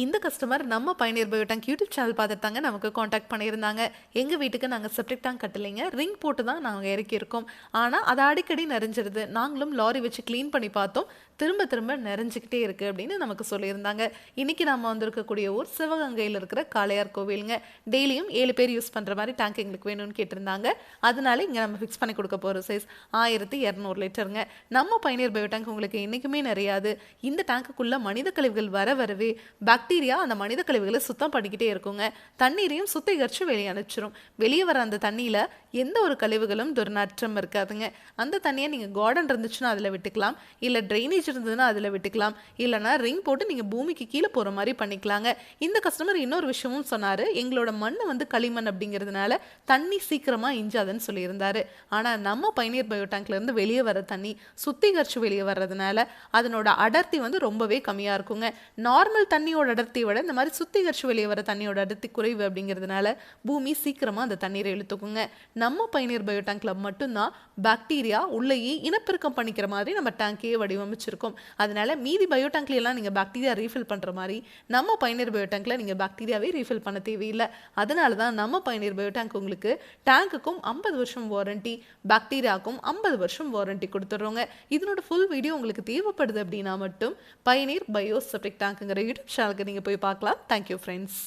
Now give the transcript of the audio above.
இந்த கஸ்டமர் நம்ம பயணியர் பயோடேங்க் யூடியூப் சேனல் பார்த்துட்டு தாங்க நமக்கு காண்டாக்ட் பண்ணியிருந்தாங்க. எங்கள் வீட்டுக்கு நாங்கள் செப்டிக் டேங்க் கட்டலைங்க, ரிங் போட்டு தான் நாங்கள் இறக்கியிருக்கோம். ஆனால் அது அடிக்கடி நிறைஞ்சிருது. நாங்களும் லாரி வச்சு க்ளீன் பண்ணி பார்த்தோம், திரும்ப திரும்ப நிறைஞ்சிக்கிட்டே இருக்குது அப்படின்னு நமக்கு சொல்லியிருந்தாங்க. இன்றைக்கி நம்ம வந்திருக்கக்கூடிய ஊர் சிவகங்கையில் இருக்கிற காளையார் கோவிலுங்க. டெய்லியும் 7 பேர் யூஸ் பண்ணுற மாதிரி டேங்க் எங்களுக்கு வேணும்னு கேட்டிருந்தாங்க. அதனால இங்கே நம்ம ஃபிக்ஸ் பண்ணி கொடுக்க போகிற சைஸ் 1200 லிட்டருங்க. நம்ம பயணியர் பயோடேங்க் உங்களுக்கு என்றைக்குமே நிறையாது. இந்த டேங்க்குள்ளே மனித கழிவுகள் வரவே பாக்டீரியா அந்த மனித கழிவுகளை சுத்தம் பண்ணிக்கிட்டே இருக்குங்க. தண்ணீரையும் சுத்திகரித்து வெளியே அனுப்பிச்சிரும். வெளியே வர அந்த தண்ணியில் எந்த ஒரு கழிவுகளும் துர்நாற்றம் இருக்காதுங்க. அந்த தண்ணியை நீங்கள் கார்டன் இருந்துச்சுன்னா அதில் விட்டுக்கலாம், இல்லை ட்ரைனேஜ் இருந்ததுன்னா அதில் விட்டுக்கலாம், இல்லைனா ரிங் போட்டு நீங்கள் பூமிக்கு கீழே போகிற மாதிரி பண்ணிக்கலாங்க. இந்த கஸ்டமர் இன்னொரு விஷயமும் சொன்னார், எங்களோட மண் வந்து களிமண் அப்படிங்கிறதுனால தண்ணி சீக்கிரமாக இஞ்சாதுன்னு சொல்லியிருந்தாரு. ஆனால் நம்ம பயணியர் பயோடேங்க்லேருந்து வெளியே வர தண்ணி சுத்திகரித்து வெளியே வர்றதுனால அதனோட அடர்த்தி வந்து ரொம்பவே கம்மியாக இருக்குங்க. நார்மல் தண்ணியோட அடர்த்தியை விட இந்த மாதிரி சுத்திகரித்து வெளியே வர தண்ணியோட அடர்த்தி குறைவு அப்படிங்கிறதுனால பூமி சீக்கிரமாக அந்த தண்ணீரை இழுத்துக்குங்க. நம்ம பயணியர் பயோடேங்க்ல மட்டும்தான் பாக்டீரியா உள்ளேயே இனப்பெருக்கம் பண்ணிக்கிற மாதிரி நம்ம டேங்கையே வடிவமைச்சிருக்கோம். அதனால மீதி பயோடேங்க்ல எல்லாம் நீங்கள் பாக்டீரியா ரீஃபில் பண்ணுற மாதிரி நம்ம பயணியர் பயோடேங்க்ல நீங்கள் பாக்டீரியாவே ரீஃபில் பண்ண தேவையில்லை. அதனால தான் நம்ம பயணியர் பயோடேங்க் உங்களுக்கு டேங்குக்கும் 50 வருஷம் வாரண்டி, பாக்டீரியாவுக்கும் 50 வருஷம் வாரண்டி கொடுத்துட்றோங்க. இதனோட ஃபுல் வீடியோ உங்களுக்கு தேவைப்படுது அப்படின்னா மட்டும் பயணியர் பயோ செப்டிக் டேங்க்குங்கிற யூடியூப் சேனலுக்கு நீங்கள் போய் பார்க்கலாம். Thank you friends.